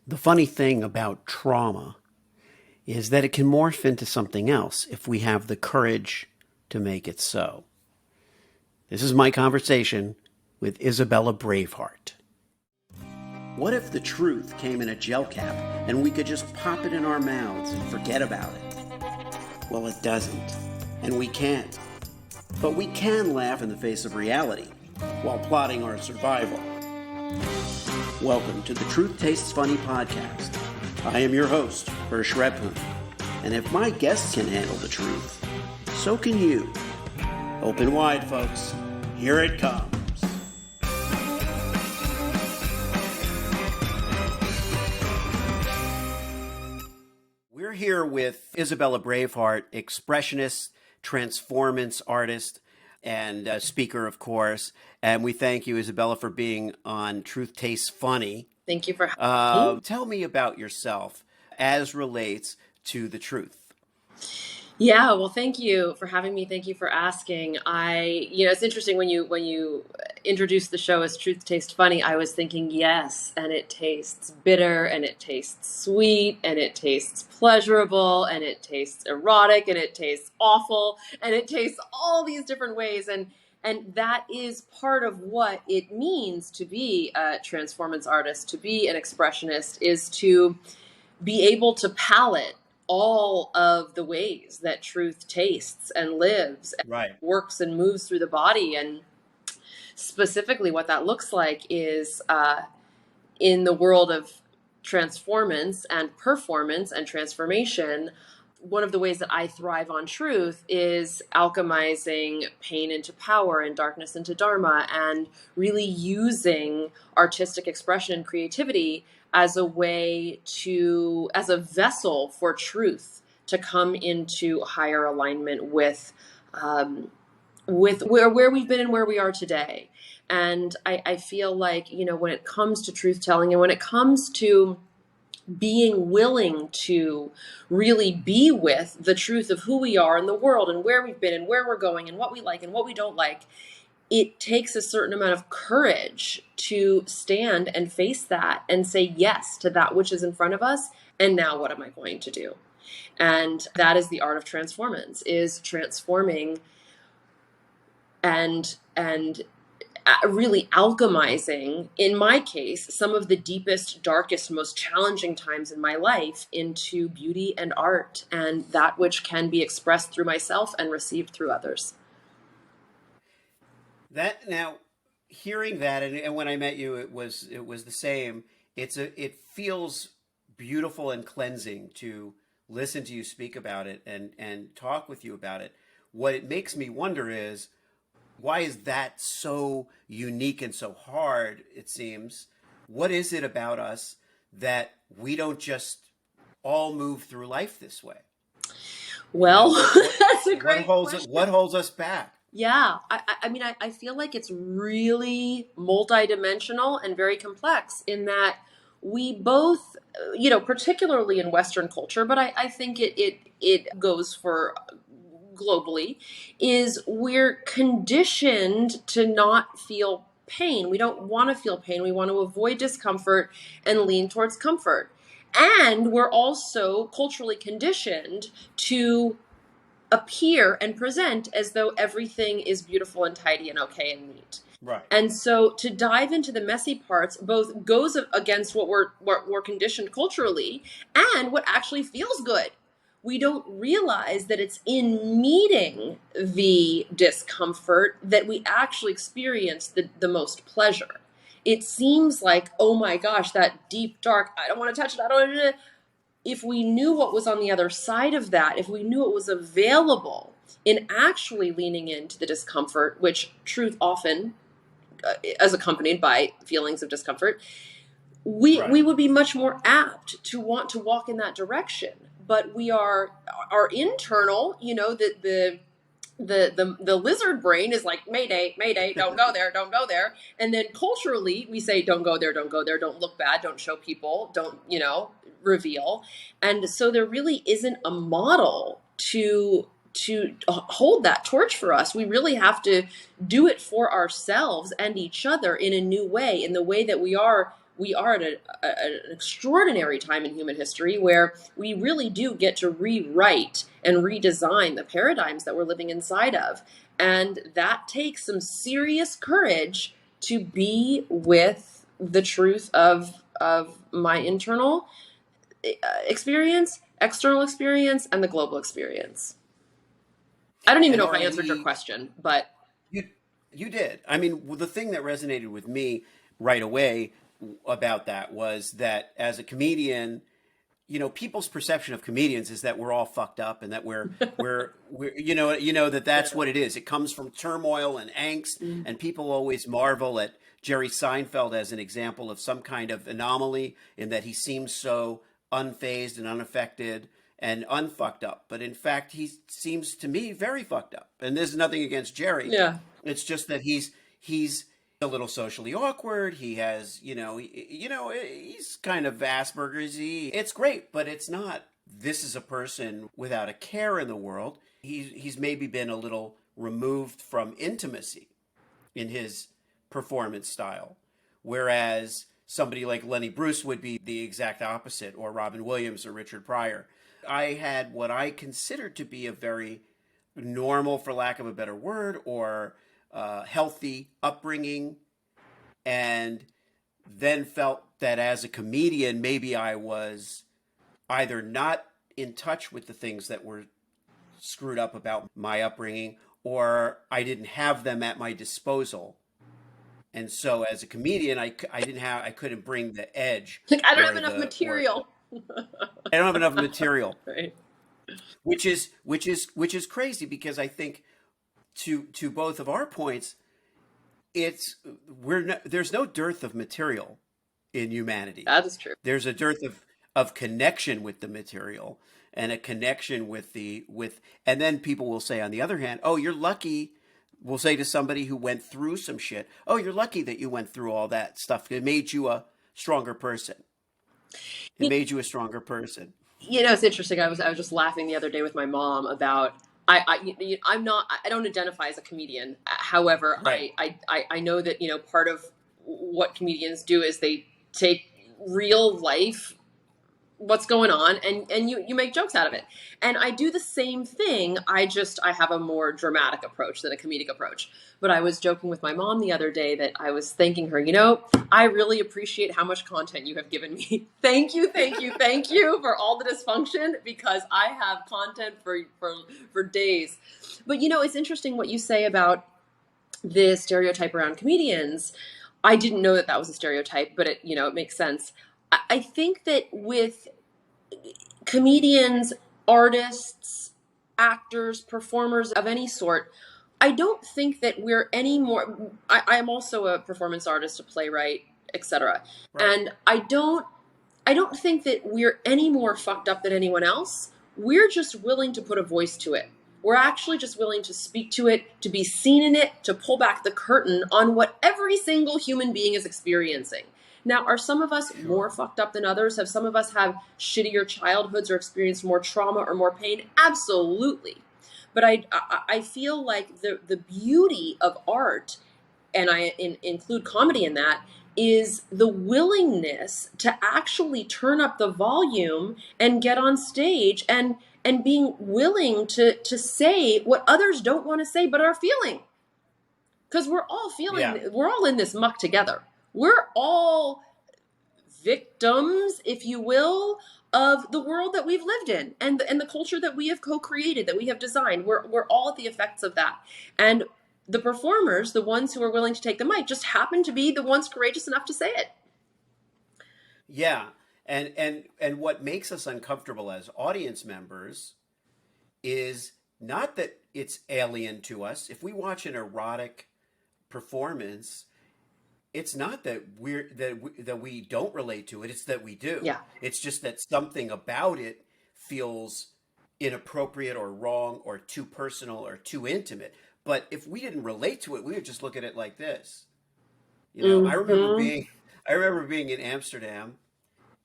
The funny thing about trauma is that it can morph into something else if we have the courage to make it so. This is my conversation with Isabella Braveheart. What if the truth came in a gel cap and we could just pop it in our mouths and forget about it? Well, it doesn't, and we can't. But we can laugh in the face of reality while plotting our survival. Welcome to the Truth Tastes Funny podcast. I am your host, Hersh and if my guests can handle the truth, so can you. Open wide, folks. Here it comes. We're here with Isabella Braveheart, expressionist, transformance artist, and speaker, of course. And we thank you, Isabella, for being on Truth Tastes Funny. Thank you for having me. Tell me about yourself as relates to the truth. Yeah, well, thank you for having me. Thank you for asking. It's interesting when you introduced the show as Truth Tastes Funny, I was thinking, yes, and it tastes bitter, and it tastes sweet, and it tastes pleasurable, and it tastes erotic, and it tastes awful, and it tastes all these different ways. And that is part of what it means to be a transformance artist, to be an expressionist, is to be able to palate all of the ways that truth tastes and lives and works and moves through the body. And specifically what that looks like is in the world of transformance and performance and transformation. One of the ways that I thrive on truth is alchemizing pain into power and darkness into dharma, and really using artistic expression and creativity as a way to, as a vessel for truth to come into higher alignment with where we've been and where we are today. And I feel like, when it comes to truth telling and when it comes to being willing to really be with the truth of who we are in the world and where we've been and where we're going and what we like and what we don't like, it takes a certain amount of courage to stand and face that and say yes to that which is in front of us. And now what am I going to do? And that is the art of transformance, is transforming and really alchemizing, in my case, some of the deepest, darkest, most challenging times in my life into beauty and art, and that which can be expressed through myself and received through others. That, now, hearing that, and when I met you, it was the same. It feels beautiful and cleansing to listen to you speak about it and talk with you about it. What it makes me wonder is, why is that so unique and so hard, it seems? What is it about us that we don't just all move through life this way? Well, that's a great question. What holds us back? Yeah, I feel like it's really multidimensional and very complex, in that we both, particularly in Western culture, but I think it goes for globally, is we're conditioned to not feel pain. We don't want to feel pain. We want to avoid discomfort and lean towards comfort. And we're also culturally conditioned to appear and present as though everything is beautiful and tidy and okay and neat. Right. And so to dive into the messy parts both goes against what we're conditioned culturally and what actually feels good. We don't realize that it's in meeting the discomfort that we actually experience the most pleasure. It seems like, oh my gosh, that deep, dark, I don't want to touch it, I don't want to. If we knew what was on the other side of that, if we knew it was available in actually leaning into the discomfort, which truth often is accompanied by feelings of discomfort, we would be much more apt to want to walk in that direction. But we are our internal, the lizard brain is like, mayday, mayday, don't go there, don't go there. And then culturally we say, don't go there, don't go there, don't look bad, don't show people, don't, reveal. And so there really isn't a model to hold that torch for us. We really have to do it for ourselves and each other in a new way, in the way that we are we are at an extraordinary time in human history where we really do get to rewrite and redesign the paradigms that we're living inside of. And that takes some serious courage to be with the truth of my internal experience, external experience, and the global experience. I don't even And know if I are answered your we, question, but you, you did. I mean, the thing that resonated with me right away about that was that as a comedian, people's perception of comedians is that we're all fucked up and that we're that that's yeah. what it is. It comes from turmoil and angst, and people always marvel at Jerry Seinfeld as an example of some kind of anomaly in that he seems so unfazed and unaffected and unfucked up. But in fact, he seems to me very fucked up. And there's nothing against Jerry. Yeah. It's just that he's a little socially awkward. He has, he's kind of Asperger's. It's great, but it's not. This is a person without a care in the world. He's maybe been a little removed from intimacy in his performance style, whereas somebody like Lenny Bruce would be the exact opposite, or Robin Williams or Richard Pryor. I had what I considered to be a very normal, for lack of a better word, or healthy upbringing, and then felt that as a comedian, maybe I was either not in touch with the things that were screwed up about my upbringing, or I didn't have them at my disposal. And so as a comedian, I couldn't bring the edge, Like, I don't have or enough or material. I don't have enough material, Right. which is crazy, because I think to both of our points, it's there's no dearth of material in humanity. That is true. There's a dearth of connection with the material, and a connection with and then people will say, on the other hand, oh, you're lucky. We'll say to somebody who went through some shit, oh, you're lucky that you went through all that stuff. It made you a stronger person. It You, made you a stronger person. it's interesting. I was just laughing the other day with my mom about I'm not, I don't identify as a comedian. However, Right. I know that part of what comedians do is they take real life, what's going on, and you make jokes out of it. And I do the same thing. I have a more dramatic approach than a comedic approach. But I was joking with my mom the other day that I was thanking her, I really appreciate how much content you have given me. Thank you, thank you, thank you for all the dysfunction, because I have content for days. But it's interesting what you say about the stereotype around comedians. I didn't know that was a stereotype, but it makes sense. I think that with comedians, artists, actors, performers of any sort, I don't think that we're any more. I am also a performance artist, a playwright, etc. Right. And I don't think that we're any more fucked up than anyone else. We're just willing to put a voice to it. We're actually just willing to speak to it, to be seen in it, to pull back the curtain on what every single human being is experiencing. Now, are some of us more Sure. fucked up than others? Have some of us have shittier childhoods or experienced more trauma or more pain? Absolutely. But I feel like the beauty of art, and include comedy in that, is the willingness to actually turn up the volume and get on stage and being willing to say what others don't want to say but are feeling. Because Yeah. we're all in this muck together. We're all victims, if you will, of the world that we've lived in, and the culture that we have co-created, that we have designed. We're all at the effects of that. And the performers, the ones who are willing to take the mic, just happen to be the ones courageous enough to say it. Yeah. And what makes us uncomfortable as audience members is not that it's alien to us. If we watch an erotic performance, it's not that we don't relate to it. It's that we do. Yeah. It's just that something about it feels inappropriate or wrong or too personal or too intimate. But if we didn't relate to it, we would just look at it like this. I remember Mm-hmm. being in Amsterdam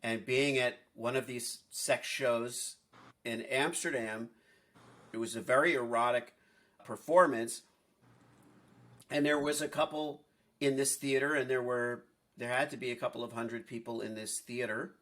and being at one of these sex shows in Amsterdam. It was a very erotic performance, and there was a couple in this theater, and there had to be a couple of hundred people in this theater,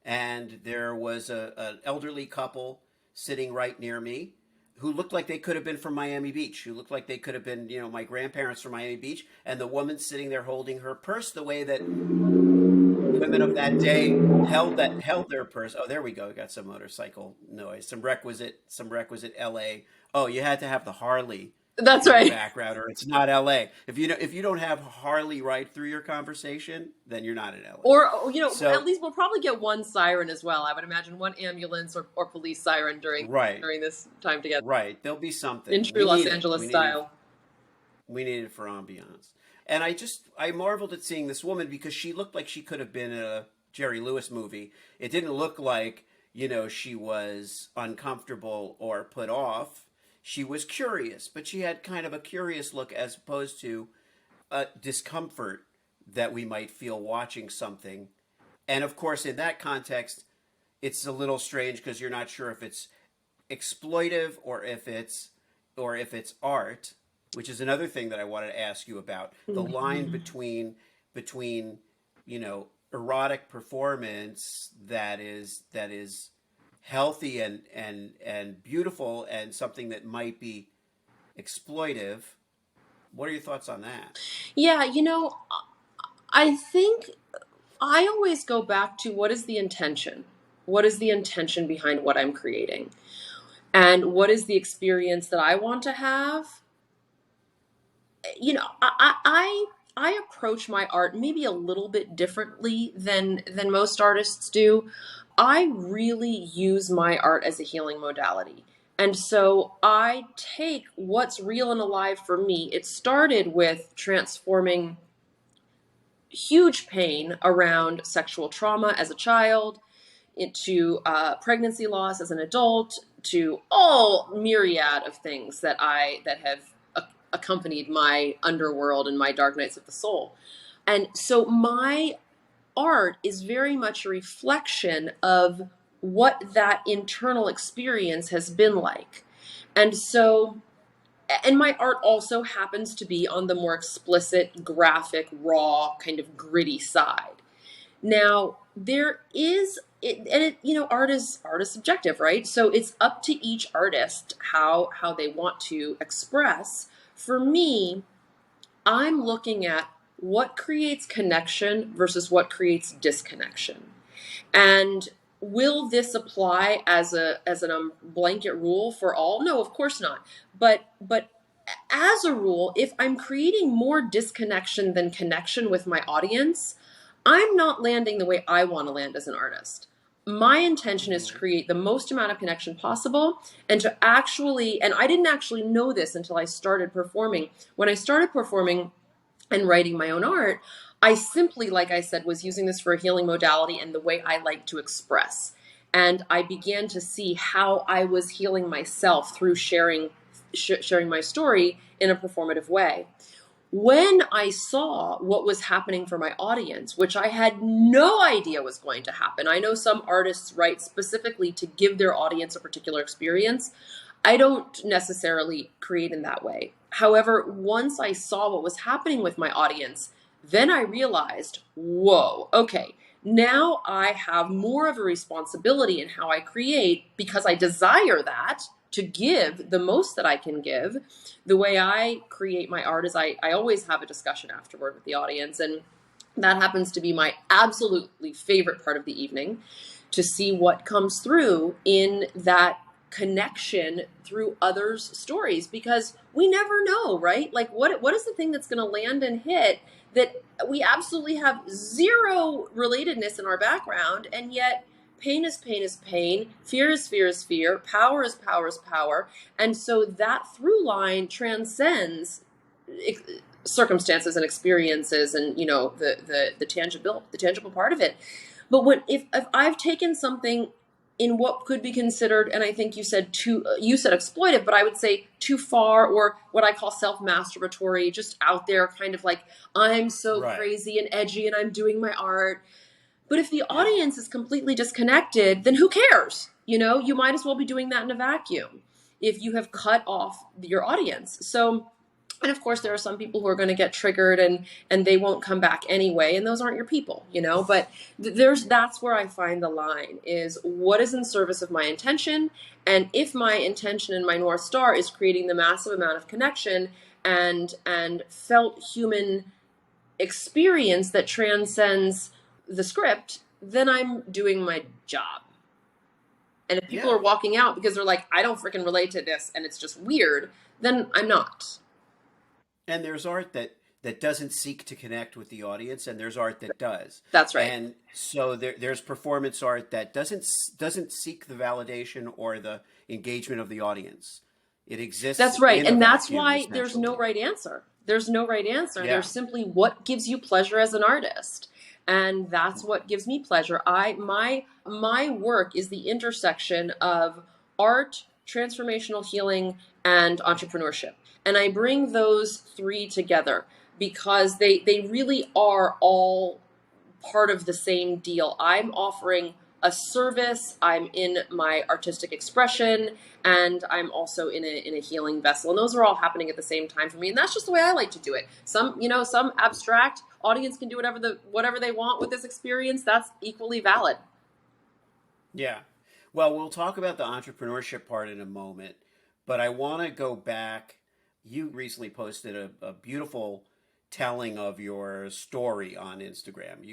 and there was an elderly couple sitting right near me who looked like they could have been from Miami Beach, who looked like they could have been, my grandparents from Miami Beach, and the woman sitting there holding her purse the way that women of that day held their purse. Oh, there we go. We got some motorcycle noise, some requisite LA. Oh, you had to have the Harley That's in the right. background, or it's not LA. If you don't have Harley right through your conversation, then you're not in LA. Or, at So least we'll probably get one siren as well. I would imagine one ambulance or police siren during right, during this time together, right, there'll be in something. true We Los need it. Angeles style. We need it for ambiance. And I marveled at seeing this woman because she looked like she could have been in a Jerry Lewis movie. It didn't look like, she was uncomfortable or put off. She was curious, but she had kind of a curious look as opposed to a discomfort that we might feel watching something. And of course, in that context, it's a little strange because you're not sure if it's exploitive or if it's art, which is another thing that I wanted to ask you about. The line between erotic performance that is healthy and beautiful and something that might be exploitive. What are your thoughts on that? Yeah, I think I always go back to what is the intention? What is the intention behind what I'm creating? And what is the experience that I want to have? I approach my art maybe a little bit differently than most artists do. I really use my art as a healing modality. And so I take what's real and alive for me. It started with transforming huge pain around sexual trauma as a child, into pregnancy loss as an adult, to all myriad of things that have accompanied my underworld and my dark nights of the soul. And so my art is very much a reflection of what that internal experience has been like. And so, and my art also happens to be on the more explicit, graphic, raw, kind of gritty side. Now, there is art is subjective, right? So it's up to each artist how they want to express. For me, I'm looking at what creates connection versus what creates disconnection. And will this apply as a blanket rule for all? No, of course not. But as a rule, if I'm creating more disconnection than connection with my audience, I'm not landing the way I want to land as an artist. My intention is to Mm-hmm. create the most amount of connection possible and to actually, and I didn't actually know this until I started performing. When I started performing and writing my own art, I simply, like I said, was using this for a healing modality and the way I like to express. And I began to see how I was healing myself through sharing my story in a performative way. When I saw what was happening for my audience, which I had no idea was going to happen, I know some artists write specifically to give their audience a particular experience. I don't necessarily create in that way. However, once I saw what was happening with my audience, then I realized, whoa, okay, now I have more of a responsibility in how I create because I desire that to give the most that I can give. The way I create my art is I always have a discussion afterward with the audience, and that happens to be my absolutely favorite part of the evening, to see what comes through in that connection through others' stories, because we never know, right? Like what is the thing that's going to land and hit that we absolutely have zero relatedness in our background, and yet pain is pain is pain, fear is fear is fear, power is power is power. And so that through line transcends circumstances and experiences and the tangible part of it. But if I've taken something in what could be considered, and I think you said exploitive, but I would say too far, or what I call self-masturbatory, just out there, kind of like, I'm so Right. crazy and edgy and I'm doing my art. But if the Yeah. audience is completely disconnected, then who cares? You might as well be doing that in a vacuum if you have cut off your audience. So And of course, there are some people who are going to get triggered and they won't come back anyway, and those aren't your people, you know. But that's where I find the line is what is in service of my intention, and if my intention and my North Star is creating the massive amount of connection and felt human experience that transcends the script, then I'm doing my job. And if people Yeah. are walking out because they're like, I don't freaking relate to this and it's just weird, then I'm not. And there's art that doesn't seek to connect with the audience, and there's art that does. That's right. And so there's performance art that doesn't seek the validation or the engagement of the audience. It exists That's right. in a And that's vacuum, why there's no essentially. right answer. There's no right answer. Yeah. There's simply what gives you pleasure as an artist. And that's what gives me pleasure. My work is the intersection of art, transformational healing, and entrepreneurship. And I bring those three together because they really are all part of the same deal. I'm offering a service, I'm in my artistic expression, and I'm also in a healing vessel. And those are all happening at the same time for me. And that's just the way I like to do it. Some abstract audience can do whatever they want with this experience. That's equally valid. Yeah. Well, we'll talk about the entrepreneurship part in a moment, but I want to go back. You recently posted a beautiful telling of your story on Instagram.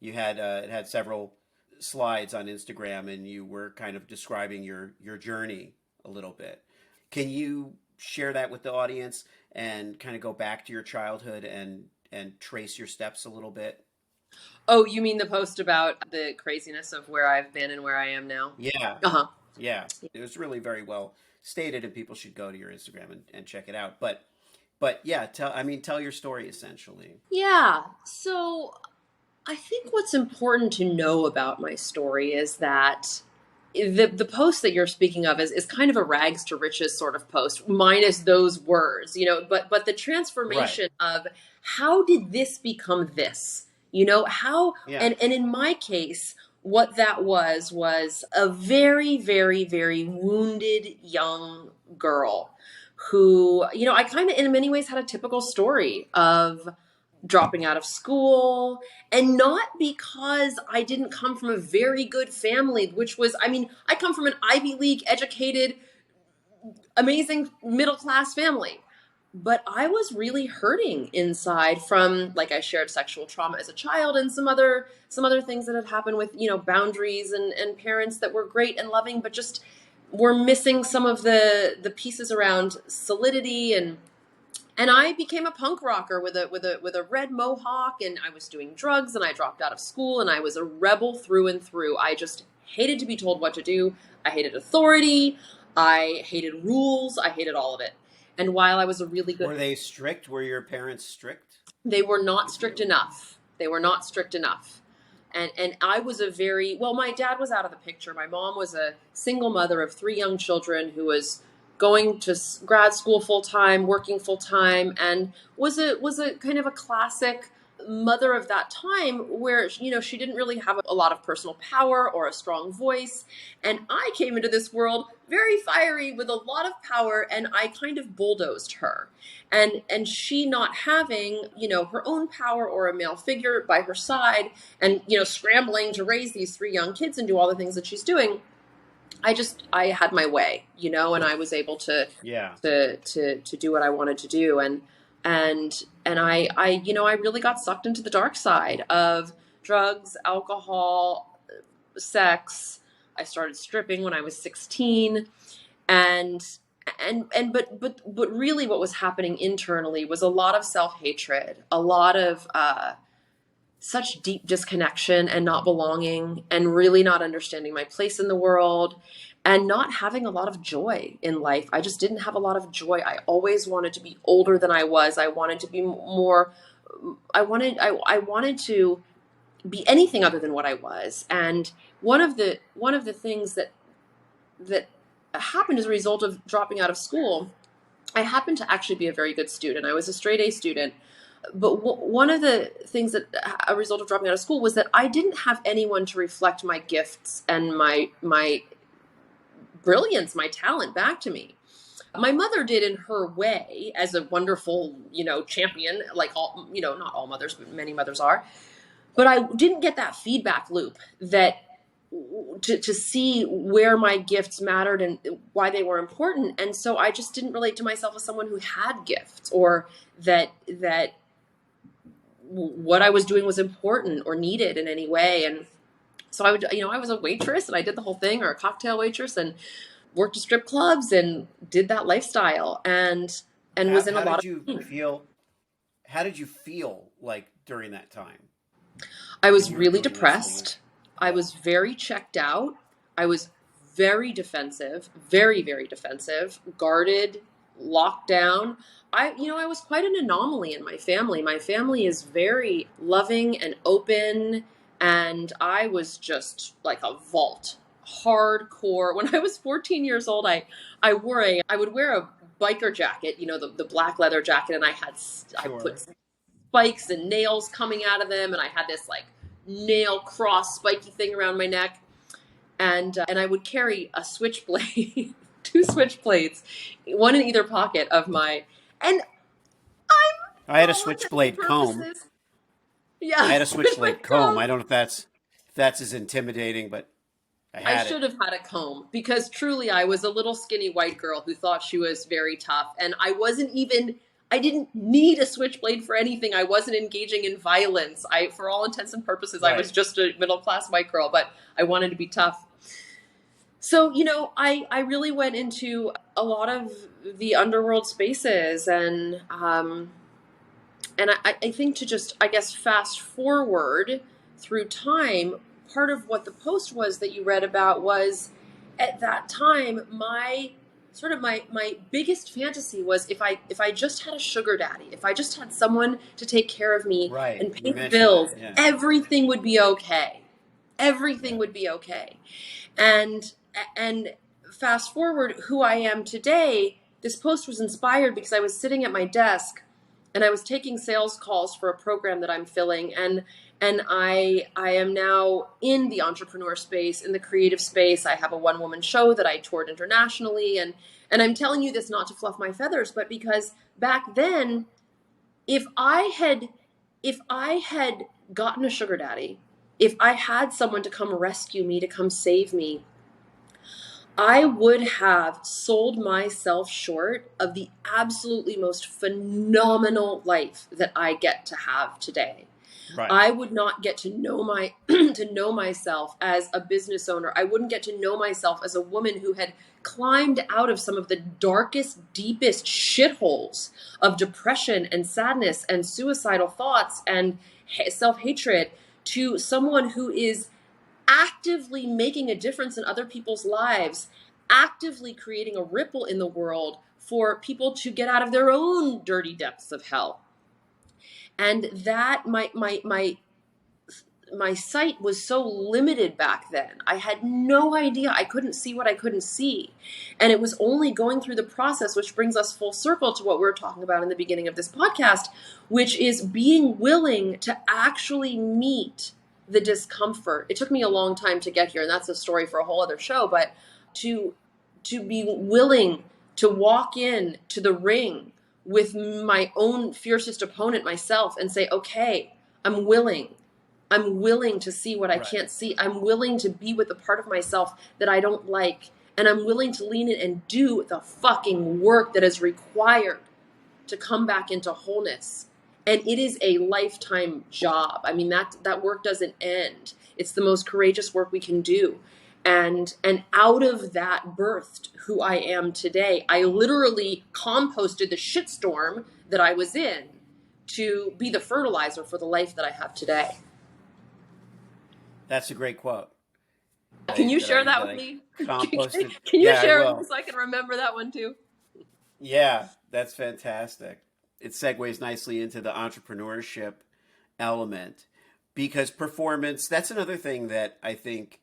You had it had several slides on Instagram, and you were kind of describing your journey a little bit. Can you share that with the audience and kind of go back to your childhood and trace your steps a little bit? Oh, you mean the post about the craziness of where I've been and where I am now? Yeah. Uh-huh. Yeah, it was really very well stated, and people should go to your Instagram and check it out. But yeah, tell your story essentially. Yeah. So I think what's important to know about my story is that the post that you're speaking of is kind of a rags to riches sort of post, minus those words, you know, but the Right. transformation of how did this become this? You know, how Yeah. and in my case, what that was a very, very, very wounded young girl who, you know, I kind of in many ways had a typical story of dropping out of school, and not because I didn't come from a very good family, which was, I mean, I come from an Ivy League educated, amazing middle class family. But I was really hurting inside from, like, I shared sexual trauma as a child and some other things that had happened with, you know, boundaries and parents that were great and loving, but just were missing some of the pieces around solidity. And I became a punk rocker with a red mohawk, and I was doing drugs, and I dropped out of school, and I was a rebel through and through. I just hated to be told what to do. I hated authority. I hated rules. I hated all of it. And while I was a really good, Were they strict? Were your parents strict they were not with strict you? enough. They were not strict enough. And I was a very, well, my dad was out of the picture. My mom was a single mother of three young children who was going to grad school full time, working full time, and was a kind of a classic mother of that time where, you know, she didn't really have a lot of personal power or a strong voice. And I came into this world very fiery with a lot of power, and I kind of bulldozed her. And she not having, you know, her own power or a male figure by her side, and, you know, scrambling to raise these three young kids and do all the things that she's doing, I had my way, you know, and I was able to Yeah. to do what I wanted to do. And I you know, I really got sucked into the dark side of drugs, alcohol, sex. I started stripping when I was 16, and but really what was happening internally was a lot of self-hatred, a lot of such deep disconnection and not belonging, and really not understanding my place in the world, and not having a lot of joy in life. I just didn't have a lot of joy. I always wanted to be older than I was. I wanted to be more, I wanted to be anything other than what I was. And one of the things that happened as a result of dropping out of school, I happened to actually be a very good student. I was a straight A student. But one of the things that a result of dropping out of school was that I didn't have anyone to reflect my gifts and my brilliance, my talent back to me. My mother did in her way as a wonderful, champion, like all, not all mothers, but many mothers are. But I didn't get that feedback loop that to see where my gifts mattered and why they were important. And so I just didn't relate to myself as someone who had gifts, or that what I was doing was important or needed in any way. And so I was a waitress and I did the whole thing, or a cocktail waitress, and worked at strip clubs and did that lifestyle, and was in a How lot did of you pain. feel? How did you feel like during that time I when was you were really doing this and depressed. I yeah, was very checked out. I was very defensive, very, very defensive, guarded, locked down. I was quite an anomaly in my family. My family is very loving and open, and I was just like a vault, hardcore. When I was 14 years old, I would wear a biker jacket, the black leather jacket, and I sure. put spikes and nails coming out of them, and I had this like nail cross spiky thing around my neck, and I would carry a switchblade, two switchblades, one in either pocket of my, and I for had a all intents and switchblade comb. purposes, I yeah, had a switchblade switchblade comb. I comb. don't know if that's as intimidating, but I I had it. should have had a comb, because truly I was a little skinny white girl who thought she was very tough. And I didn't need a switchblade for anything. I wasn't engaging in violence. For all intents and purposes, I was Right. just a middle class white girl, but I wanted to be tough. So, I really went into a lot of the underworld spaces, and I think, to just, I guess, fast forward through time, part of what the post was that you read about was, at that time, my biggest fantasy was, if I just had a sugar daddy, if I just had someone to take care of me Right. and You pay the mentioned bills, that. Yeah. everything would be okay. Everything Yeah. would be okay. And fast forward who I am today, this post was inspired because I was sitting at my desk and I was taking sales calls for a program that I'm filling, and I am now in the entrepreneur space, in the creative space. I have a one woman show that I toured internationally, and I'm telling you this not to fluff my feathers, but because back then, if I had gotten a sugar daddy, if I had someone to come rescue me, to come save me, I would have sold myself short of the absolutely most phenomenal life that I get to have today. Right. I would not get to know to know myself as a business owner. I wouldn't get to know myself as a woman who had climbed out of some of the darkest, deepest shitholes of depression and sadness and suicidal thoughts and self-hatred, to someone who is actively making a difference in other people's lives, actively creating a ripple in the world for people to get out of their own dirty depths of hell. And that my sight was so limited back then. I had no idea. I couldn't see what I couldn't see. And it was only going through the process, which brings us full circle to what we were talking about in the beginning of this podcast, which is being willing to actually meet the discomfort. It took me a long time to get here, and that's a story for a whole other show, but to be willing to walk in to the ring with my own fiercest opponent, myself, and say, okay, I'm willing. I'm willing to see what I Right. can't see. I'm willing to be with the part of myself that I don't like. And I'm willing to lean in and do the fucking work that is required to come back into wholeness. And it is a lifetime job. I mean, that work doesn't end. It's the most courageous work we can do. And out of that birthed who I am today. I literally composted the shitstorm that I was in to be the fertilizer for the life that I have today. That's a great quote. Can you share that That with I me? composted. Can you Yeah, I share it with me will. so I can remember that one too? Yeah, that's fantastic. It segues nicely into the entrepreneurship element because performance, that's another thing that I think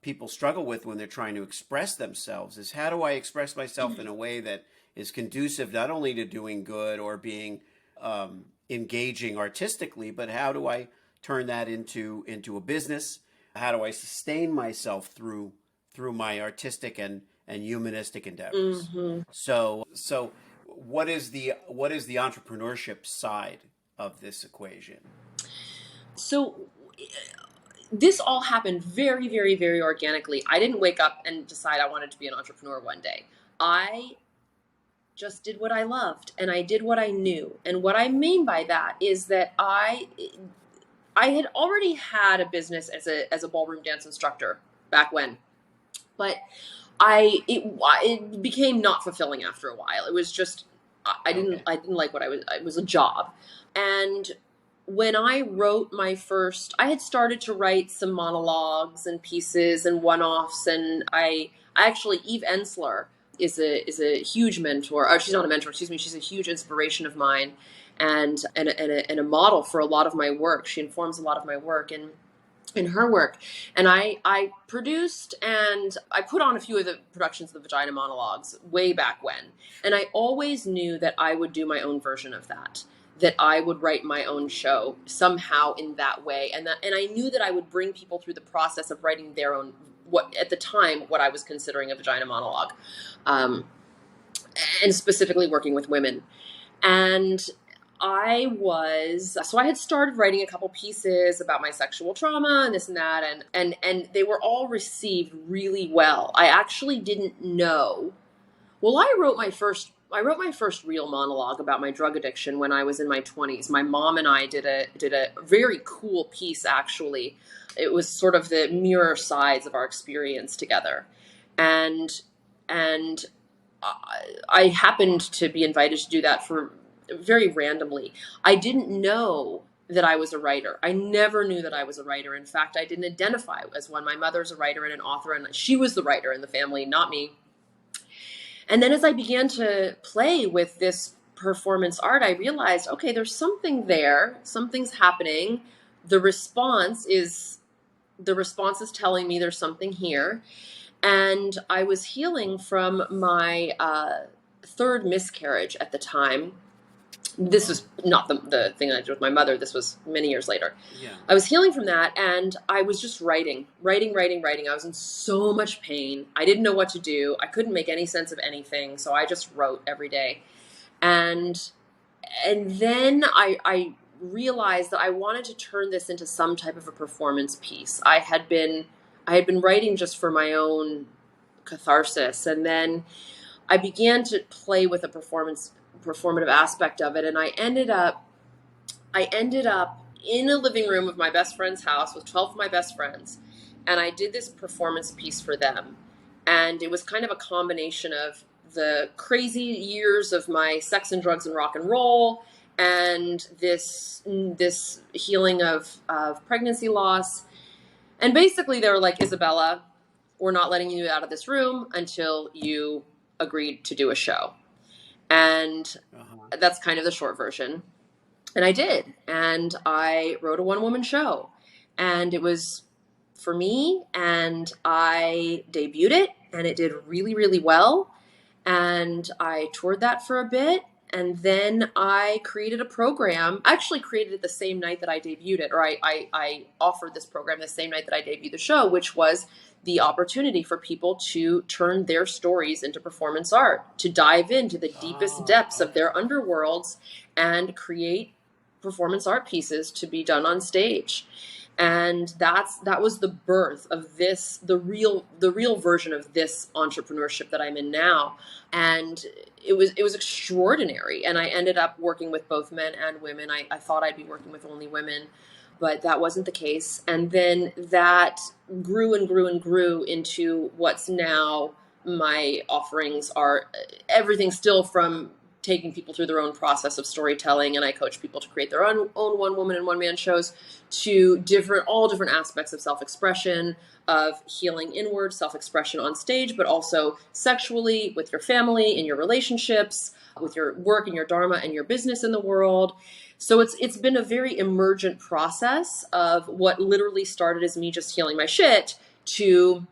people struggle with when they're trying to express themselves is how do I express myself in a way that is conducive not only to doing good or being engaging artistically, but how do I turn that into a business? How do I sustain myself through my artistic and humanistic endeavors. Hmm. So what is the entrepreneurship side of this equation? So this all happened very, very, very organically. I didn't wake up and decide I wanted to be an entrepreneur one day. I just did what I loved and I did what I knew. And what I mean by that is that I had already had a business as a ballroom dance instructor back when, but it became not fulfilling after a while. It was just Okay. I didn't like what I was. It was a job, and when I wrote my first, I had started to write some monologues and pieces and one-offs, and I actually Eve Ensler is a huge mentor. Oh, she's not a mentor. Excuse me. She's a huge inspiration of mine, and a model for a lot of my work. She informs a lot of my work, and in her work. And I produced and I put on a few of the productions of the Vagina Monologues way back when. And I always knew that I would do my own version of that I would write my own show somehow in that way. And I knew that I would bring people through the process of writing their own, what at the time, what I was considering a vagina monologue, um, and specifically working with women. And so I had started writing a couple pieces about my sexual trauma and this and that, and they were all received really well. I actually didn't know. Well, I wrote my first real monologue about my drug addiction when I was in my 20s. My mom and I did a very cool piece, actually. It was sort of the mirror sides of our experience together. And and I happened to be invited to do that for very randomly. I didn't know that I was a writer. I never knew that I was a writer. In fact, I didn't identify as one. My mother's a writer and an author, and she was the writer in the family, not me. And then as I began to play with this performance art, I realized, okay, there's something there. Something's happening. The response is telling me there's something here. And I was healing from my third miscarriage at the time. This was not the thing I did with my mother. This was many years later. Yeah. I was healing from that, and I was just writing. I was in so much pain. I didn't know what to do. I couldn't make any sense of anything, so I just wrote every day. And then I realized that I wanted to turn this into some type of a performance piece. I had been writing just for my own catharsis, and then I began to play with a performative aspect of it, and I ended up in a living room of my best friend's house with 12 of my best friends, and I did this performance piece for them. And it was kind of a combination of the crazy years of my sex and drugs and rock and roll, and this healing of pregnancy loss. And basically they were like, Isabella, we're not letting you out of this room until you agreed to do a show. And Uh-huh. that's kind of the short version. And I did. And I wrote a one-woman show. And it was for me, and I debuted it, and it did really, really well. And I toured that for a bit. And then I created a program. I actually created it the same night that I debuted it, or I offered this program the same night that I debuted the show, which was the opportunity for people to turn their stories into performance art, to dive into the deepest Oh, depths of okay. their underworlds and create performance art pieces to be done on stage. And that was the birth of this, the real version of this entrepreneurship that I'm in now. And it was extraordinary. And I ended up working with both men and women. I thought I'd be working with only women, but that wasn't the case. And then that grew and grew and grew into what's now my offerings are everything still from taking people through their own process of storytelling, and I coach people to create their own one woman and one man shows, to all different aspects of self-expression, of healing inward, self-expression on stage, but also sexually, with your family, in your relationships, with your work and your dharma and your business in the world. So it's been a very emergent process of what literally started as me just healing my shit to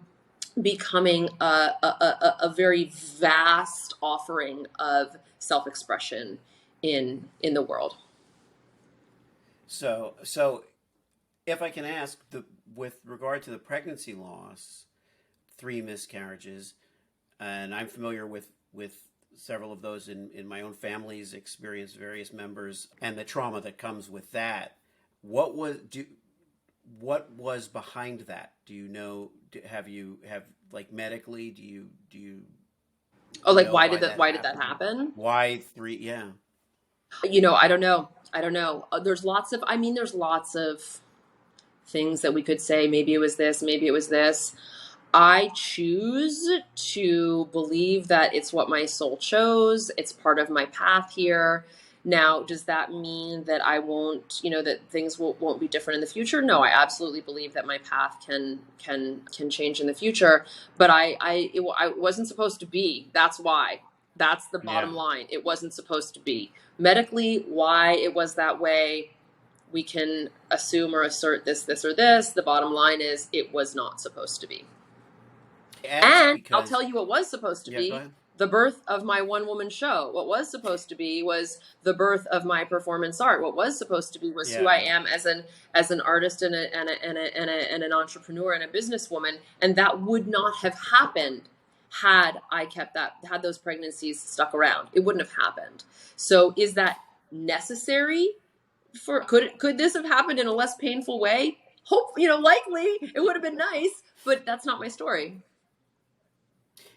becoming a very vast offering of self-expression in the world. So if I can ask, with regard to the pregnancy loss, three miscarriages, and I'm familiar with several of those in my own family's experience, various members, and the trauma that comes with that. What was do what was behind that? Do you know? Have like medically? Do you Oh, like know why that why did that happened? happen? Why three? Yeah, I don't know. I don't know. There's lots of things that we could say. Maybe it was this, maybe it was this. I choose to believe that it's what my soul chose. It's part of my path here. Now, does that mean that I won't, that things won't be different in the future? No, I absolutely believe that my path can change in the future. But I wasn't supposed to be. That's why. That's the yeah. bottom line. It wasn't supposed to be. Medically, why it was that way, we can assume or assert this, or this. The bottom line is it was not supposed to be. Ask And I'll because tell you what was supposed to yeah. Go be: ahead. the birth of my one woman show. What was supposed to be was the birth of my performance art. What was supposed to be was who Yeah, I am as an artist and an entrepreneur and a businesswoman. And that would not have happened had those pregnancies stuck around. It wouldn't have happened. So is that necessary? For could this have happened in a less painful way? Hope, likely it would have been nice, but that's not my story.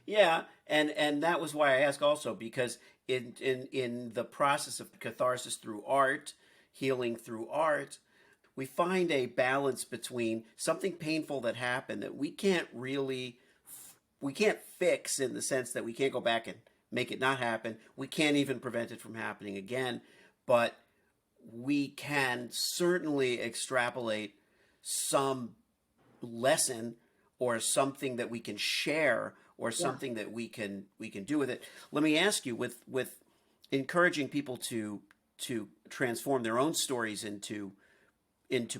yeah, and that was why I asked also because in the process of catharsis through art, healing through art, we find a balance between something painful that happened that we can't fix in the sense that we can't go back and make it not happen. We can't even prevent it from happening again, but we can certainly extrapolate some lesson or something that we can share or Yeah. something that we can do with it. Let me ask you with encouraging people to transform their own stories into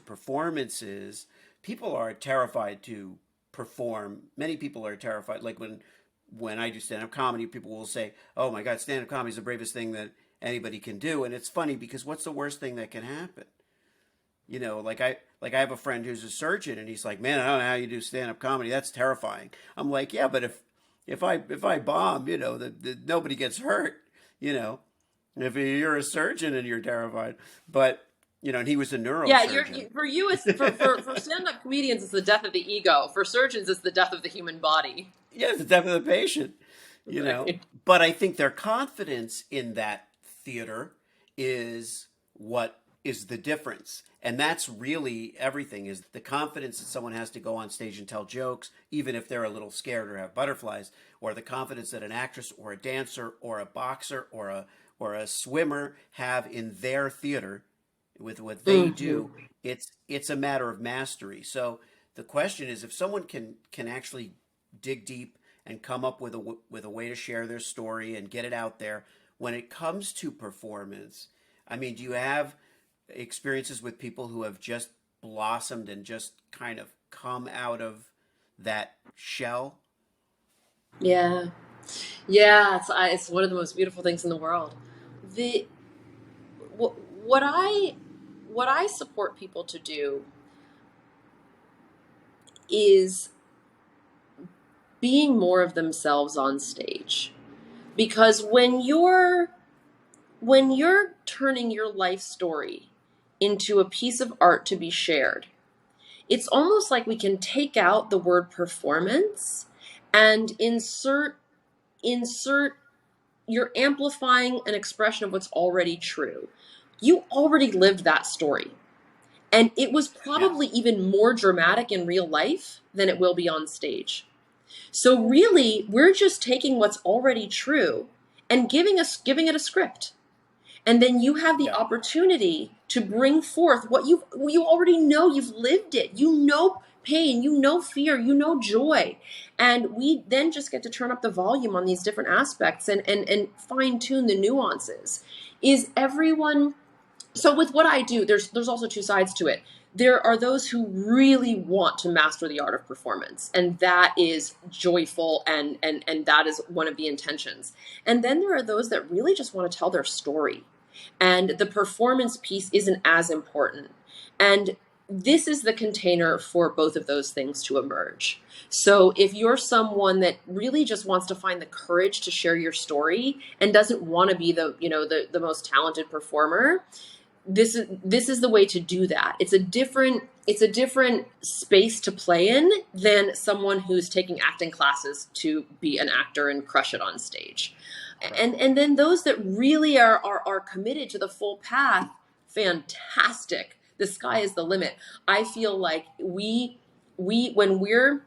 performances. People are terrified to perform. Many people are terrified. Like when I do stand up comedy, people will say, "Oh my God, stand up comedy is the bravest thing that anybody can do." And it's funny because what's the worst thing that can happen? Like I have a friend who's a surgeon, and he's like, "Man, I don't know how you do stand up comedy. That's terrifying." I'm like, "Yeah, but if I bomb, nobody gets hurt, you know. If you're a surgeon and you're terrified, but and he was a Yeah, neurosurgeon. for you, it's for stand-up comedians, it's the death of the ego. For surgeons, it's the death of the human body. Yeah, the death of the patient, you know. Right. But I think their confidence in that theater is what is the difference. And that's really everything is the confidence that someone has to go on stage and tell jokes, even if they're a little scared or have butterflies, or the confidence that an actress or a dancer or a boxer or a swimmer have in their theater with what they Hmm. do. It's a matter of mastery. So the question is if someone can actually dig deep and come up with a way to share their story and get it out there when it comes to performance. I mean, do you have experiences with people who have just blossomed and just kind of come out of that shell? Yeah, yeah. It's one of the most beautiful things in the world. The what, what I what I support people to do is being more of themselves on stage, because when you're turning your life story into a piece of art to be shared, it's almost like we can take out the word performance and insert you're amplifying an expression of what's already true. You already lived that story. And it was Yes. probably even more dramatic in real life than it will be on stage. So really, we're just taking what's already true and giving it a script. And then you have the Yeah. opportunity to bring forth what you already know. You've lived it. You know pain, you know fear, you know joy. And we then just get to turn up the volume on these different aspects and fine tune the nuances. Is everyone So with what I do, there's also two sides to it. There are those who really want to master the art of performance, and that is joyful, and that is one of the intentions. And then there are those that really just want to tell their story, and the performance piece isn't as important. And this is the container for both of those things to emerge. So if you're someone that really just wants to find the courage to share your story and doesn't want to be the most talented performer, this is the way to do that. It's a different space to play in than someone who's taking acting classes to be an actor and crush it on stage. And then those that really are committed to the full path, fantastic. The sky is the limit. I feel like we when we're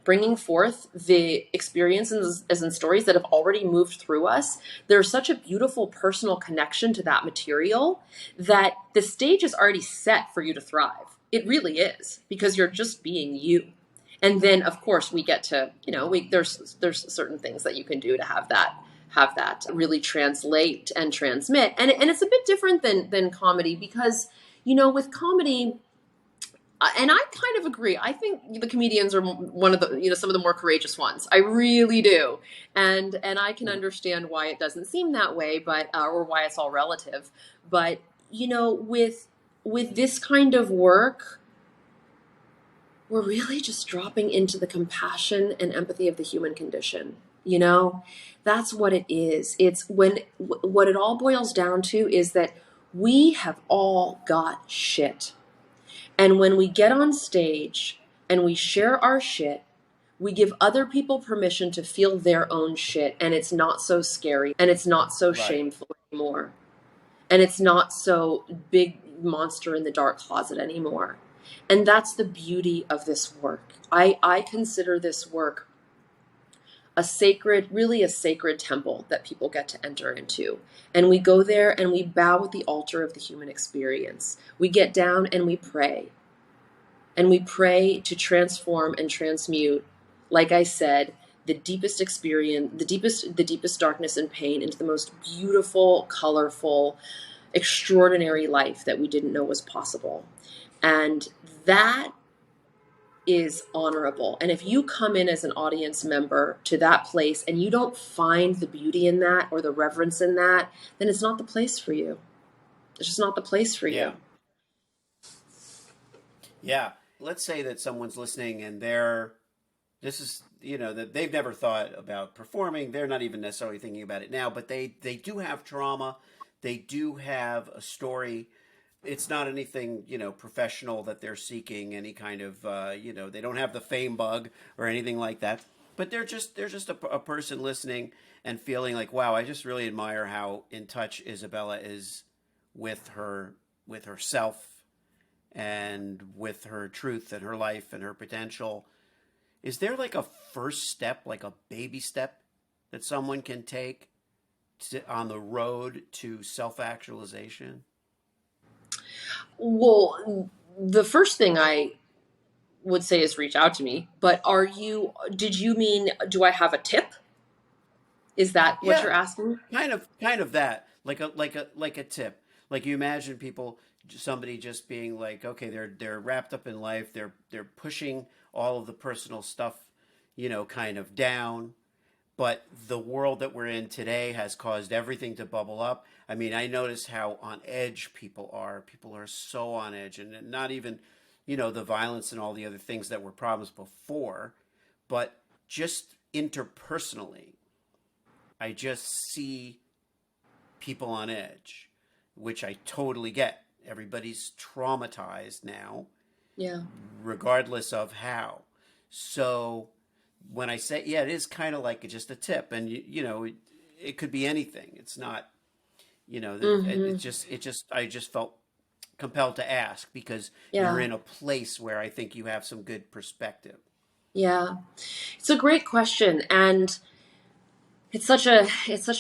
bringing forth the experiences and stories that have already moved through us, there's such a beautiful personal connection to that material that the stage is already set for you to thrive. It really is, because you're just being you. And then of course we get to, there's certain things that you can do to have that really translate and transmit. And it's a bit different than comedy, because with comedy, and I kind of agree. I think the comedians are one of the, some of the more courageous ones. I really do, and I can understand why it doesn't seem that way, but or why it's all relative. But with this kind of work, we're really just dropping into the compassion and empathy of the human condition. That's what it is. It's what it all boils down to is that we have all got shit. And when we get on stage and we share our shit, we give other people permission to feel their own shit, and it's not so scary, and it's not so shameful anymore. And it's not so big monster in the dark closet anymore. And that's the beauty of this work. I consider this work really a sacred temple that people get to enter into. And we go there and we bow at the altar of the human experience. We get down and we pray. And we pray to transform and transmute, like I said, the deepest experience, the deepest darkness and pain into the most beautiful, colorful, extraordinary life that we didn't know was possible. And that is honorable. And if you come in as an audience member to that place and you don't find the beauty in that or the reverence in that, then it's not the place for you. It's just not the place for you. Yeah. Let's say that someone's listening and this is, that they've never thought about performing. They're not even necessarily thinking about it now, but they do have trauma. They do have a story. It's not anything, professional that they're seeking any kind of, they don't have the fame bug or anything like that. But they're just a person listening and feeling like, wow, I just really admire how in touch Isabella is with herself and with her truth and her life and her potential. Is there like a first step, like a baby step that someone can take on the road to self-actualization? Well, the first thing I would say is reach out to me. But did you mean, do I have a tip? Is that what Yeah, you're asking? kind of that, like a tip. Like you imagine somebody just being like, okay, they're wrapped up in life. They're pushing all of the personal stuff, kind of down. But the world that we're in today has caused everything to bubble up. I mean, I notice how on edge people are. People are so on edge, and not even, the violence and all the other things that were problems before, but just interpersonally, I just see people on edge, which I totally get. Everybody's traumatized now, Yeah. regardless of how. So when I say, yeah, it is kind of like just a tip, and it could be anything. It's not, Mm-hmm. I just felt compelled to ask because you're Yeah. in a place where I think you have some good perspective. Yeah. It's a great question. And it's such a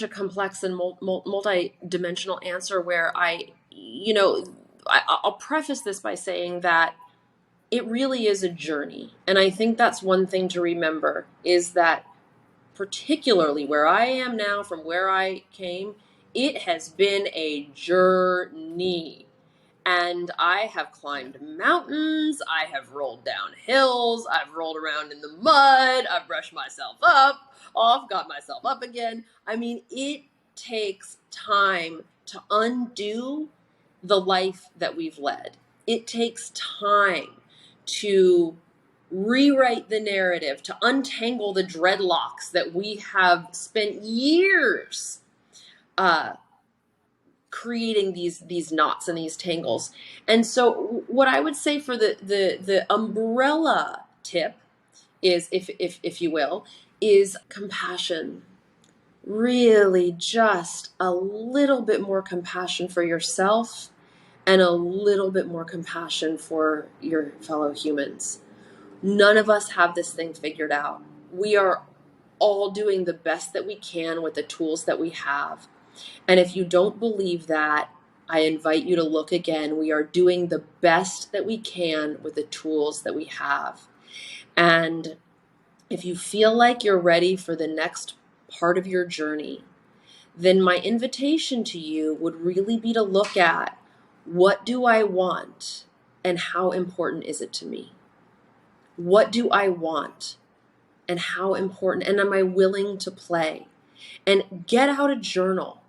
complex and multi-dimensional answer where I'll preface this by saying that it really is a journey. And I think that's one thing to remember is that particularly where I am now from where I came, it has been a journey. And I have Yeah. climbed mountains, I have rolled down hills, I've rolled around in the mud, I've brushed myself off, got myself up again. I mean, it takes time to undo the life that we've led. it takes time to rewrite the narrative, to untangle the dreadlocks that we have spent years uh, creating these knots and these tangles. And so what I would say for the umbrella tip is, if you will, is compassion. Really just a little bit more compassion for yourself and a little bit more compassion for your fellow humans. None of us have this thing figured out. We are all doing the best that we can with the tools that we have. And if you don't believe that, I invite you to look again. We are doing the best that we can with the tools that we have. And if you feel like you're ready for the next part of your journey, then my invitation to you would really be to look at, what do I want and how important is it to me? What do I want and how important, and am I willing to play? And get out a journal.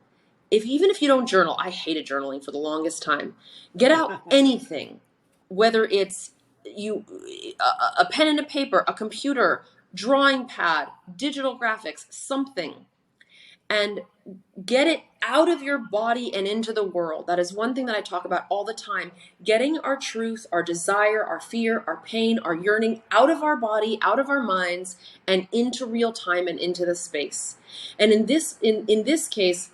Even if you don't journal, I hated journaling for the longest time. Get out anything, whether it's a pen and a paper, a computer, drawing pad, digital graphics, something, and get it out of your body and into the world. That is one thing that I talk about all the time. Getting our truth, our desire, our fear, our pain, our yearning out of our body, out of our minds, and into real time and into the space. And in this case,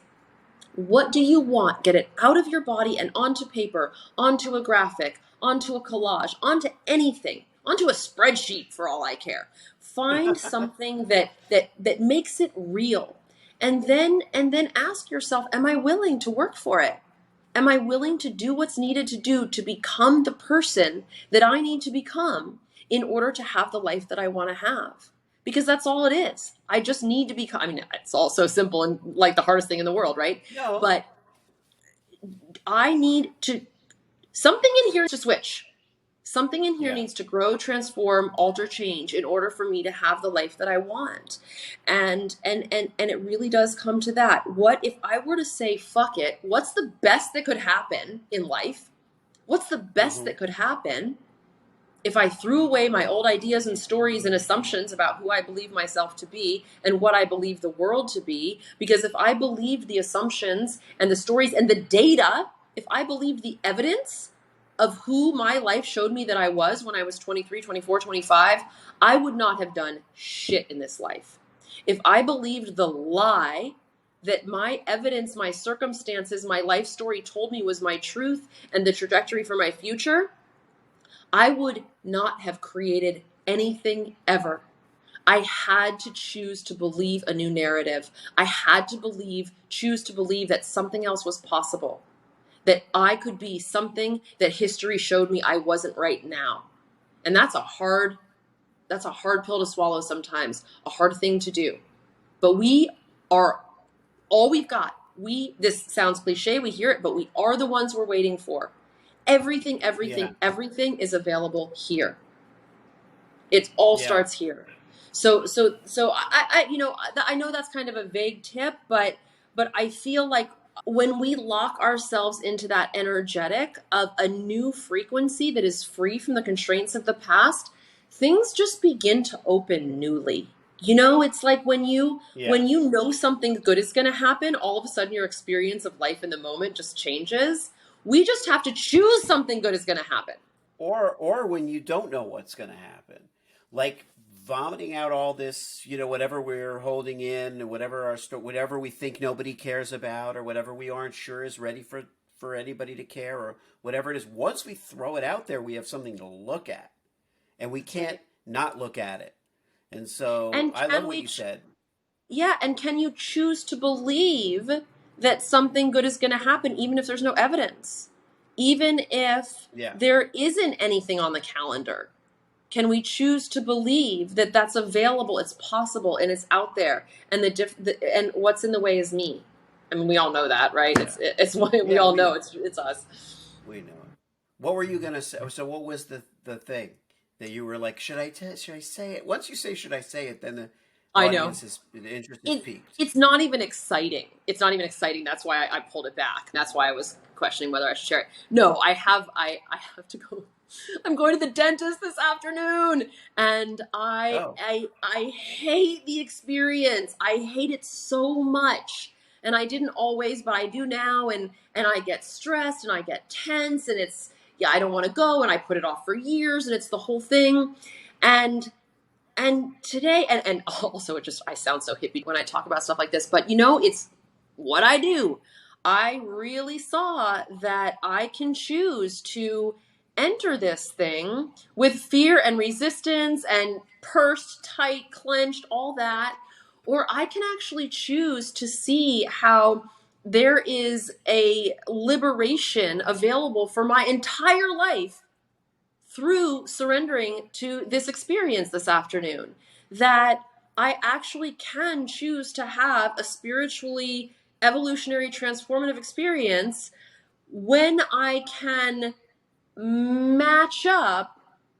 what do you want? Get it out of your body and onto paper, onto a graphic, onto a collage, onto anything, onto a spreadsheet for all I care. Find something that makes it real. And then ask yourself, am I willing to work for it? Am I willing to do what's needed to do to become the person that I need to become in order to have the life that I want to have? Because that's all it is. I just need to become, I mean, it's all so simple and like the hardest thing in the world, right? No. But I need to, something in here needs to switch. Something in here needs to grow, transform, alter, change in order for me to have the life that I want. And it really does come to that. What if I were to say, fuck it, what's the best that could happen in life? What's the best that could happen if I threw away my old ideas and stories and assumptions about who I believe myself to be and what I believe the world to be? Because if I believed the assumptions and the stories and the data, if I believed the evidence of who my life showed me that I was when I was 23, 24, 25, I would not have done shit in this life. If I believed the lie that my evidence, my circumstances, my life story told me was my truth and the trajectory for my future, I would not have created anything ever. I had to choose to believe a new narrative. I had to choose to believe that something else was possible, that I could be something that history showed me I wasn't right now. And that's a hard pill to swallow sometimes, a hard thing to do. But we are all we've got. This sounds cliche, we hear it, but we are the ones we're waiting for. Everything is available here. It all starts here. So I know that's kind of a vague tip, but I feel like when we lock ourselves into that energetic of a new frequency that is free from the constraints of the past, things just begin to open newly. It's like when you know something good is going to happen, all of a sudden your experience of life in the moment just changes. We just have to choose something good is going to happen. Or when you don't know what's going to happen, like vomiting out all this, whatever we're holding in, whatever we think nobody cares about, or whatever we aren't sure is ready for anybody to care, or whatever it is. Once we throw it out there, we have something to look at, and we can't not look at it. And so I love what you said. Yeah, and can you choose to believe that something good is going to happen, even if there's no evidence? Even if there isn't anything on the calendar? Can we choose to believe that that's available, it's possible, and it's out there? And and what's in the way is me. I mean, we all know that, right? Yeah. It's what we all know. It's us. We know it. What were you gonna say? So, what was the thing that you were like? Should I say it? Once you say, "Should I say it?" Then I know. The interest is it peaked. it's not even exciting. It's not even exciting. That's why I pulled it back. That's why I was questioning whether I should share it. No, I have to go. I'm going to the dentist this afternoon, and Oh, I hate the experience. I hate it so much. And I didn't always, but I do now, and I get stressed and I get tense, and it's, yeah, I don't want to go, and I put it off for years, and it's the whole thing. And today, and also, it just, I sound so hippie when I talk about stuff like this, but it's what I do. I really saw that I can choose to enter this thing with fear and resistance and pursed tight, clenched, all that, or I can actually choose to see how there is a liberation available for my entire life through surrendering to this experience this afternoon, that I actually can choose to have a spiritually evolutionary transformative experience when I can match up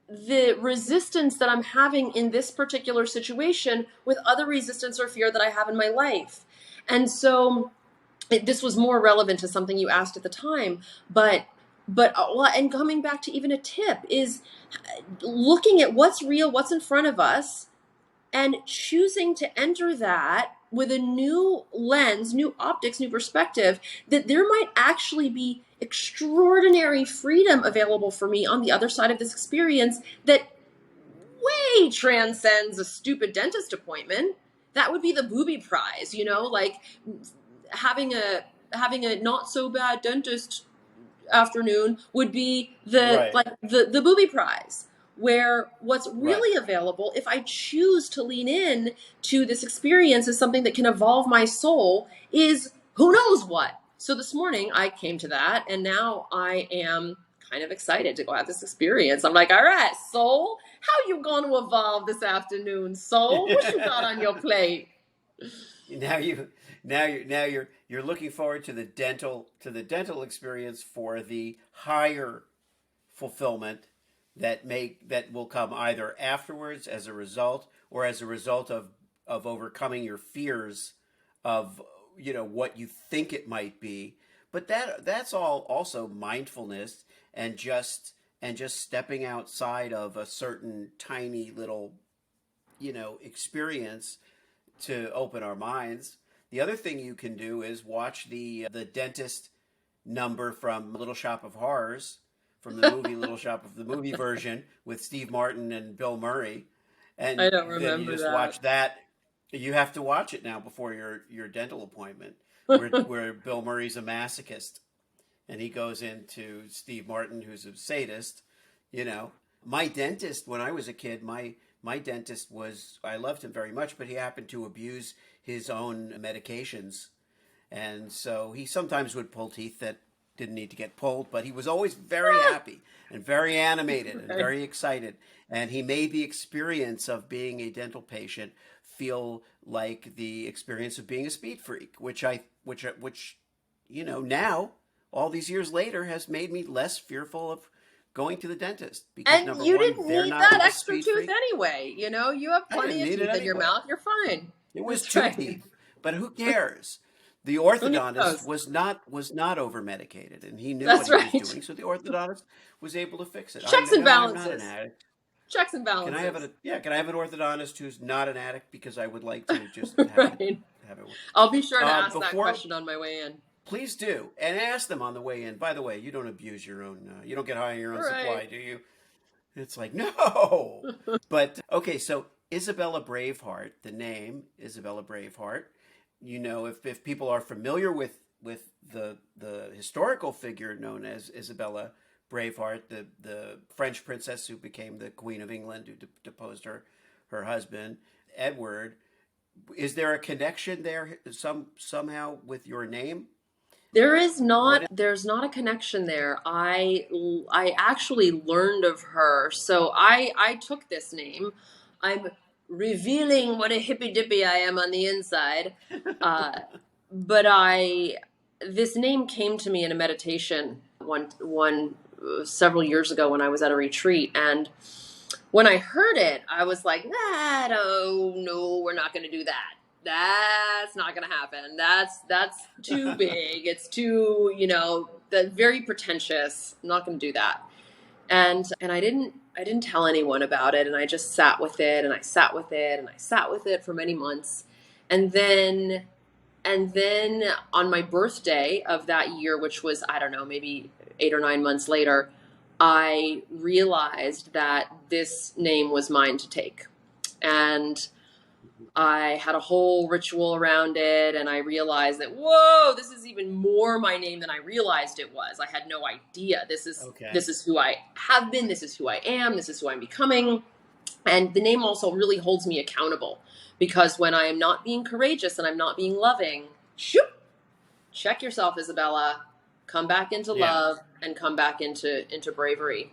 the resistance that I'm having in this particular situation with other resistance or fear that I have in my life. And so this was more relevant to something you asked at the time, but and coming back to even a tip is looking at what's real, what's in front of us, and choosing to enter that with a new lens, new optics, new perspective, that there might actually be extraordinary freedom available for me on the other side of this experience that way transcends a stupid dentist appointment. That would be the booby prize, like having a not so bad dentist afternoon would be the right. like the booby prize, where what's Right. really available, if I choose to lean in to this experience as something that can evolve my soul, is who knows what. So this morning I came to that, and now I am kind of excited to go have this experience. I'm like, all right, soul, how you going to evolve this afternoon, soul? What you got on your plate? now you now you're looking forward to the dental experience for the higher fulfillment that will come either afterwards as a result, or as a result of overcoming your fears of what you think it might be. But that's all also mindfulness, and just stepping outside of a certain tiny little experience to open our minds. The other thing you can do is watch the dentist number from Little Shop of Horrors, from the movie Little Shop of the movie version with Steve Martin and Bill Murray, I and don't then you remember just that. watch that. You have to watch it now before your dental appointment, where Bill Murray's a masochist, and he goes into Steve Martin, who's a sadist. You know, my dentist when I was a kid, my dentist was, I loved him very much, but he happened to abuse his own medications, and so he sometimes would pull teeth that didn't need to get pulled, but he was always very happy and very animated and Right. very excited. And he made the experience of being a dental patient feel like the experience of being a speed freak, which now all these years later has made me less fearful of going to the dentist, because And number you one, didn't they're need not that a extra speed tooth freak. anyway. You have I didn't plenty of need it teeth in your anyway. mouth. You're fine. It was That's two right. teeth, but who cares? The Who orthodontist knows? was not over medicated, and he knew what That's he was right. doing, so the orthodontist was able to fix it. Checks and I'm not an balances. addict. Checks and Can I have balances. an yeah? Can I have an orthodontist who's not an addict, because I would like to just have it Right. have it work. I'll be sure to ask that Before question on my way in. Please do, and ask them on the way in. By the way, you don't abuse your own. You don't get high on your own Right. supply, do you? It's like, no. But okay, so Isabella Braveheart, the name Isabella Braveheart, if people are familiar with the historical figure known as Isabella Braveheart, the French princess who became the Queen of England, who deposed her husband Edward, is there a connection there somehow with your name? What is There's not a connection there. I actually learned of her. So I took this name. I'm revealing what a hippy dippy I am on the inside. Uh, but I this name came to me in a meditation one several years ago when I was at a retreat, and When I heard it, I was like, oh no, we're not going to do that. That's not going to happen. That's too big. It's too, very pretentious. I'm not going to do that. And I didn't tell anyone about it, and I just sat with it, and I sat with it, and I sat with it for many months. And then on my birthday of that year, which was, I don't know, maybe 8 or 9 months later, I realized that this name was mine to take. And I had a whole ritual around it, and I realized that, whoa, this is even more my name than I realized it was. I had no idea. This is who I have been. This is who I am. This is who I'm becoming. And the name also really holds me accountable, because when I am not being courageous and I'm not being loving, shoop, check yourself, Isabella. Come back into love and come back into bravery.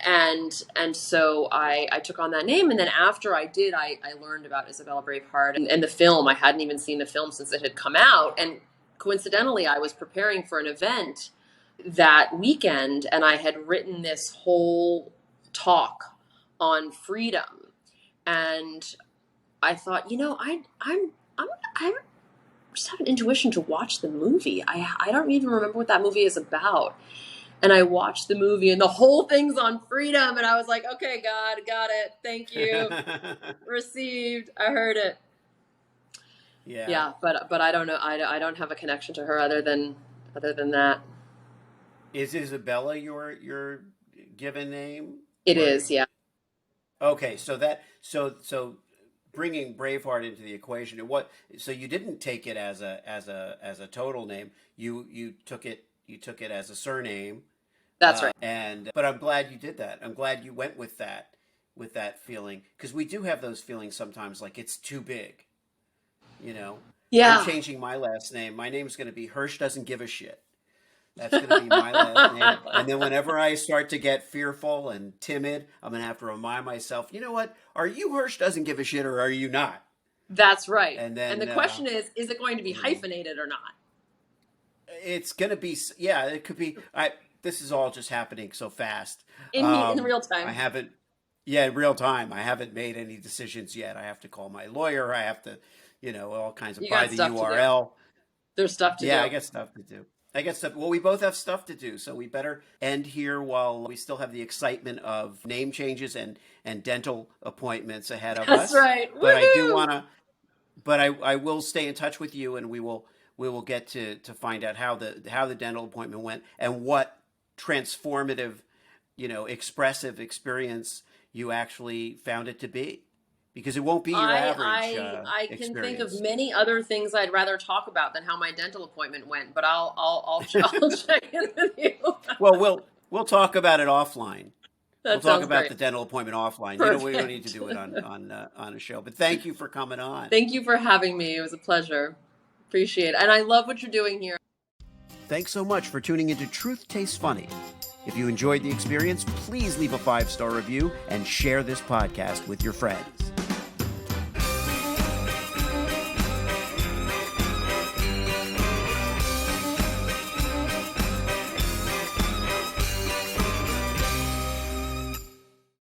And so I took on that name. And then after I did, I learned about Isabella Braveheart and the film. I hadn't even seen the film since it had come out. And coincidentally, I was preparing for an event that weekend, and I had written this whole talk on freedom. And I thought, I just have an intuition to watch the movie. I don't even remember what that movie is about. And I watched the movie, and the whole thing's on freedom. And I was like, okay, God, got it. Thank you. Received. I heard it. Yeah. But I don't know. I don't have a connection to her other than that. Is Isabella your given name? It is, yeah. Okay, so bringing Braveheart into the equation, so you didn't take it as a total name. You took it as a surname. That's right. But I'm glad you did that. I'm glad you went with that feeling, because we do have those feelings sometimes, like it's too big. Yeah. I'm changing my last name. My name's going to be Hersh Doesn't Give a Shit. That's going to be my last name. And then whenever I start to get fearful and timid, I'm going to have to remind myself, you know what? Are you Hersh Doesn't Give a Shit, or are you not? That's right. And the question is it going to be hyphenated or not? It's going to be, it could be. This is all just happening so fast. In real time. In real time. I haven't made any decisions yet. I have to call my lawyer. I have to, all kinds of, buy the URL. There's stuff to do. Yeah, I got stuff to do. Well, we both have stuff to do, so we better end here while we still have the excitement of name changes and dental appointments ahead of us. That's right. But I do want to, I will stay in touch with you, and we will get to find out how the dental appointment went and what transformative, expressive experience you actually found it to be. Because it won't be your average I can experience. think of many other things I'd rather talk about than how my dental appointment went, but I'll check in with you. Well, we'll talk about it offline. We'll talk about great. the dental appointment offline. Perfect. We don't need to do it on a show. But thank you for coming on. Thank you for having me. It was a pleasure. Appreciate it. And I love what you're doing here. Thanks so much for tuning into Truth Tastes Funny. If you enjoyed the experience, please leave a 5-star review and share this podcast with your friends.